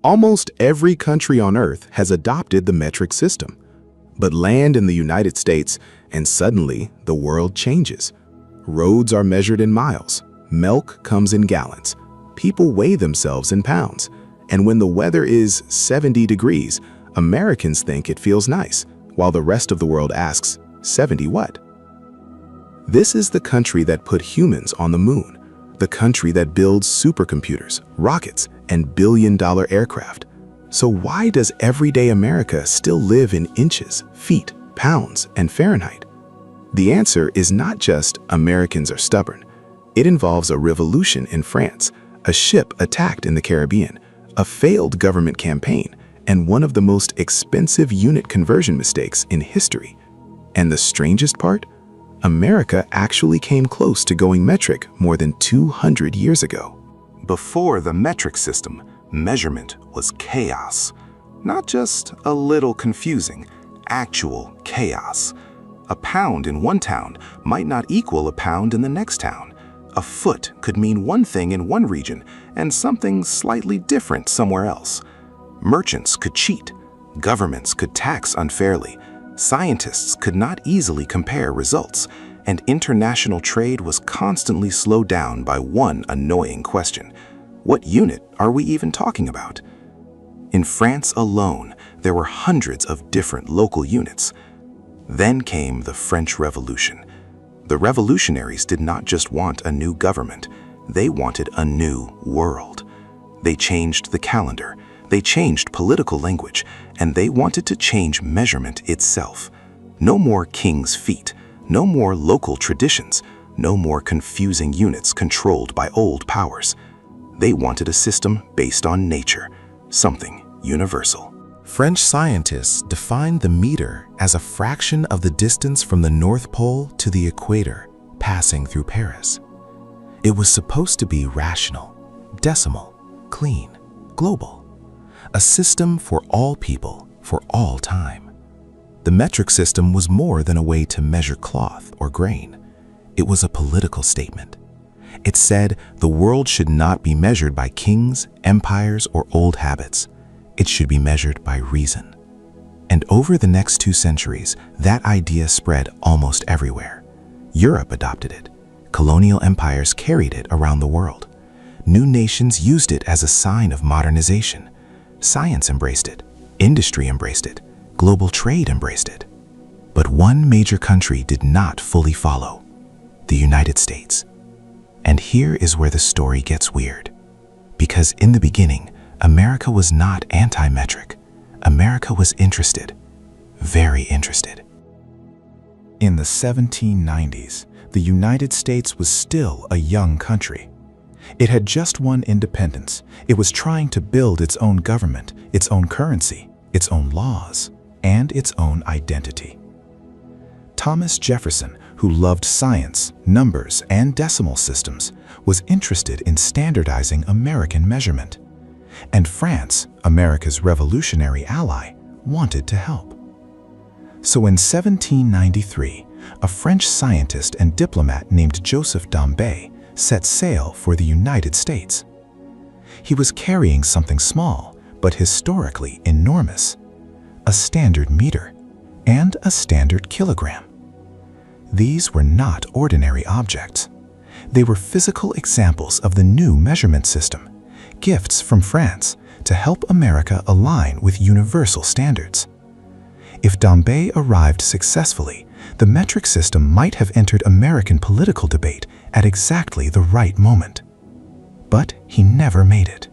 Almost every country on Earth has adopted the metric system. But land in the United States, and suddenly the world changes. Roads are measured in miles. Milk comes in gallons. People weigh themselves in pounds. And when the weather is 70 degrees, Americans think it feels nice, while the rest of the world asks, 70 what? This is the country that put humans on the moon, the country that builds supercomputers, rockets, and billion-dollar aircraft. So why does everyday America still live in inches, feet, pounds, and Fahrenheit? The answer is not just Americans are stubborn. It involves a revolution in France, a ship attacked in the Caribbean, a failed government campaign, and one of the most expensive unit conversion mistakes in history. And the strangest part? America actually came close to going metric more than 200 years ago. Before the metric system, measurement was chaos. Not just a little confusing, actual chaos. A pound in one town might not equal a pound in the next town. A foot could mean one thing in one region and something slightly different somewhere else. Merchants could cheat. Governments could tax unfairly. Scientists could not easily compare results, and international trade was constantly slowed down by one annoying question. What unit are we even talking about? In France alone, there were hundreds of different local units. Then came the French Revolution. The revolutionaries did not just want a new government, they wanted a new world. They changed the calendar, they changed political language, and they wanted to change measurement itself. No more king's feet, no more local traditions, no more confusing units controlled by old powers. They wanted a system based on nature, something universal. French scientists defined the meter as a fraction of the distance from the North Pole to the equator, passing through Paris. It was supposed to be rational, decimal, clean, global. A system for all people, for all time. The metric system was more than a way to measure cloth or grain. It was a political statement. It said the world should not be measured by kings, empires, or old habits. It should be measured by reason. And over the next 2 centuries, that idea spread almost everywhere. Europe adopted it. Colonial empires carried it around the world. New nations used it as a sign of modernization. Science embraced it. Industry embraced it. Global trade embraced it. But one major country did not fully follow: the United States. And here is where the story gets weird. Because in the beginning, America was not anti-metric. America was interested, very interested. In the 1790s, the United States was still a young country. It had just won independence. It was trying to build its own government, its own currency, its own laws, and its own identity. Thomas Jefferson, who loved science, numbers, and decimal systems, was interested in standardizing American measurement. And France, America's revolutionary ally, wanted to help. So in 1793, a French scientist and diplomat named Joseph Dombey set sail for the United States. He was carrying something small, but historically enormous: a standard meter and a standard kilogram. These were not ordinary objects. They were physical examples of the new measurement system, gifts from France to help America align with universal standards. If Dombey arrived successfully, the metric system might have entered American political debate at exactly the right moment. But he never made it.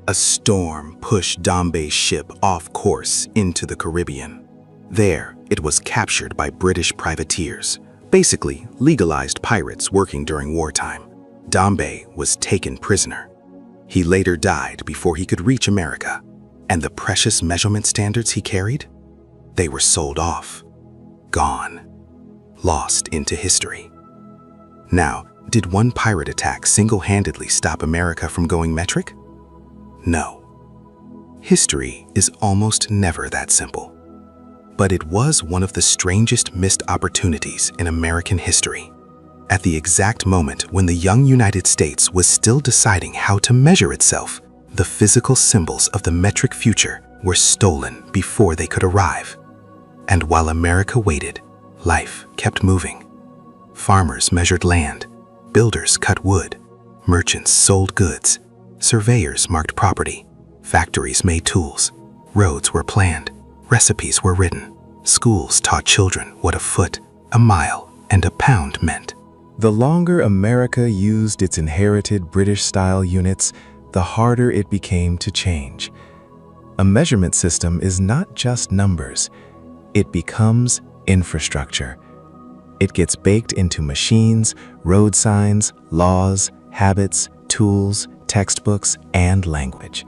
A storm pushed Dombey's ship off course into the Caribbean. There, it was captured by British privateers, basically legalized pirates working during wartime. Dombey was taken prisoner. He later died before he could reach America, and the precious measurement standards he carried, they were sold off, gone, lost into history. Now, did one pirate attack single-handedly stop America from going metric? No. History is almost never that simple. But it was one of the strangest missed opportunities in American history. At the exact moment when the young United States was still deciding how to measure itself, The physical symbols of the metric future were stolen before they could arrive. And while America waited, life kept moving. Farmers measured land, builders cut wood, merchants sold goods, surveyors marked property, factories made tools, roads were planned, recipes were written, schools taught children what a foot, a mile, and a pound meant. The longer America used its inherited British-style units, the harder it became to change. A measurement system is not just numbers. It becomes infrastructure. It gets baked into machines, road signs, laws, habits, tools, textbooks, and language.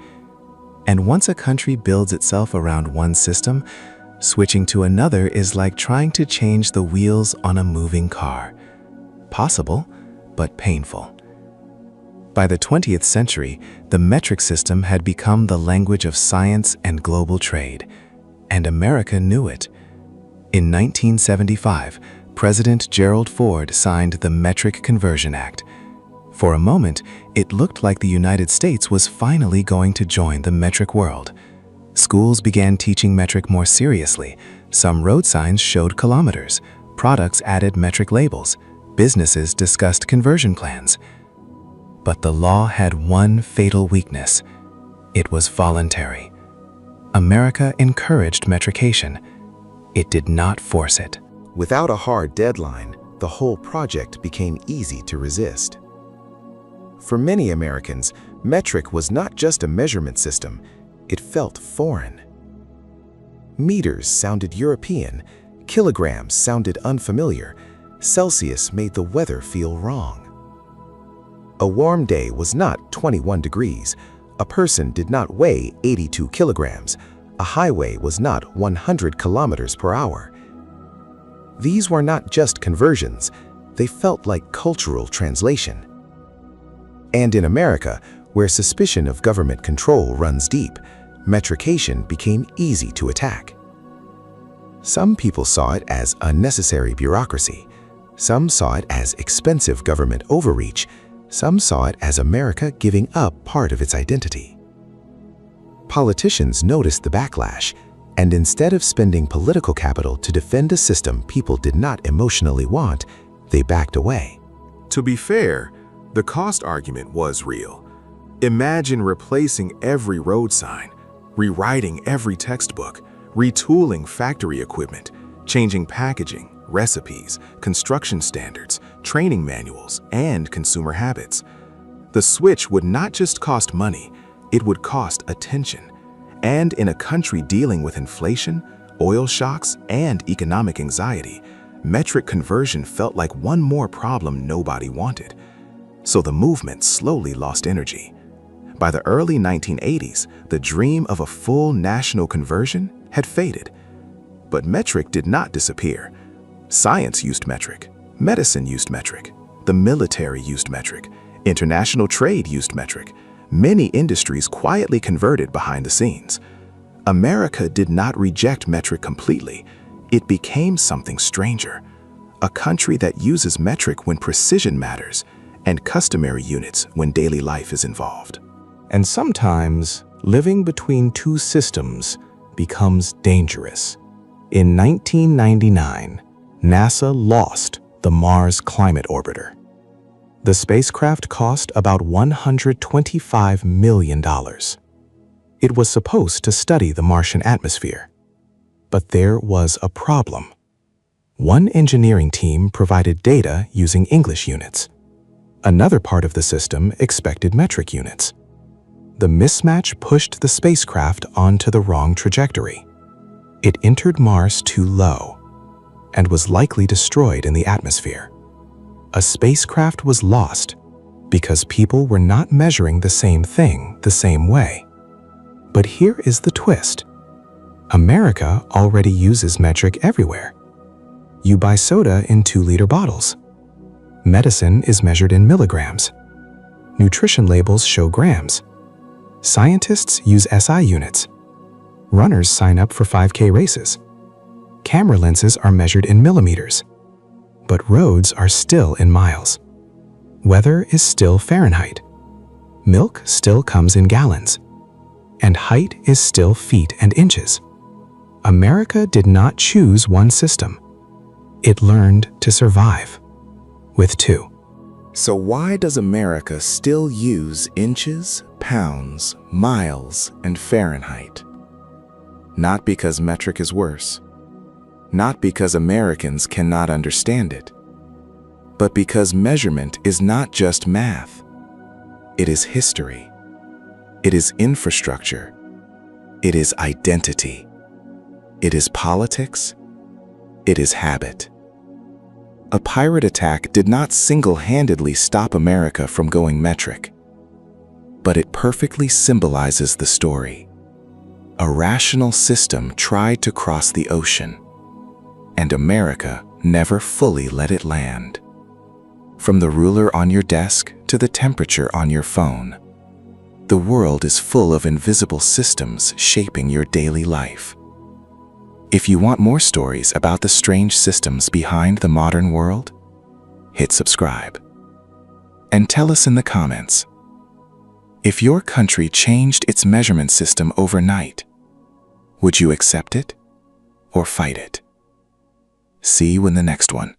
And once a country builds itself around one system, switching to another is like trying to change the wheels on a moving car. Possible, but painful. By the 20th century, the metric system had become the language of science and global trade, and America knew it. In 1975, President Gerald Ford signed the Metric Conversion Act. For a moment, it looked like the United States was finally going to join the metric world. Schools began teaching metric more seriously. Some road signs showed kilometers. Products added metric labels. Businesses discussed conversion plans. But the law had one fatal weakness. It was voluntary. America encouraged metrication. It did not force it. Without a hard deadline, the whole project became easy to resist. For many Americans, metric was not just a measurement system, it felt foreign. Meters sounded European, kilograms sounded unfamiliar, Celsius made the weather feel wrong. A warm day was not 21 degrees, a person did not weigh 82 kilograms, a highway was not 100 kilometers per hour. These were not just conversions, they felt like cultural translation. And in America, where suspicion of government control runs deep, metrication became easy to attack. Some people saw it as unnecessary bureaucracy. Some saw it as expensive government overreach. Some saw it as America giving up part of its identity. Politicians noticed the backlash, and instead of spending political capital to defend a system people did not emotionally want, they backed away. To be fair, the cost argument was real. Imagine replacing every road sign, rewriting every textbook, retooling factory equipment, changing packaging, recipes, construction standards, training manuals, and consumer habits. The switch would not just cost money, it would cost attention. And in a country dealing with inflation, oil shocks, and economic anxiety, metric conversion felt like one more problem nobody wanted. So the movement slowly lost energy. By the early 1980s, the dream of a full national conversion had faded. But metric did not disappear. Science used metric, medicine used metric, the military used metric, international trade used metric. Many industries quietly converted behind the scenes. America did not reject metric completely. It became something stranger, a country that uses metric when precision matters and customary units when daily life is involved. And sometimes, living between two systems becomes dangerous. In 1999, NASA lost the Mars Climate Orbiter. The spacecraft cost about $125 million. It was supposed to study the Martian atmosphere. But there was a problem. One engineering team provided data using English units. Another part of the system expected metric units. The mismatch pushed the spacecraft onto the wrong trajectory. It entered Mars too low and was likely destroyed in the atmosphere. A spacecraft was lost because people were not measuring the same thing the same way. But here is the twist. America already uses metric everywhere. You buy soda in 2-liter bottles. Medicine is measured in milligrams. Nutrition labels show grams. Scientists use SI units. Runners sign up for 5K races. Camera lenses are measured in millimeters. But roads are still in miles. Weather is still Fahrenheit. Milk still comes in gallons, and height is still feet and inches. America did not choose one system. It learned to survive with two. So why does America still use inches, pounds, miles, and Fahrenheit? Not because metric is worse. Not because Americans cannot understand it. But because measurement is not just math. It is history. It is infrastructure. It is identity. It is politics. It is habit. A pirate attack did not single-handedly stop America from going metric, but it perfectly symbolizes the story. A rational system tried to cross the ocean, and America never fully let it land. From the ruler on your desk to the temperature on your phone, the world is full of invisible systems shaping your daily life. If you want more stories about the strange systems behind the modern world, hit subscribe. And tell us in the comments, if your country changed its measurement system overnight, would you accept it or fight it? See you in the next one.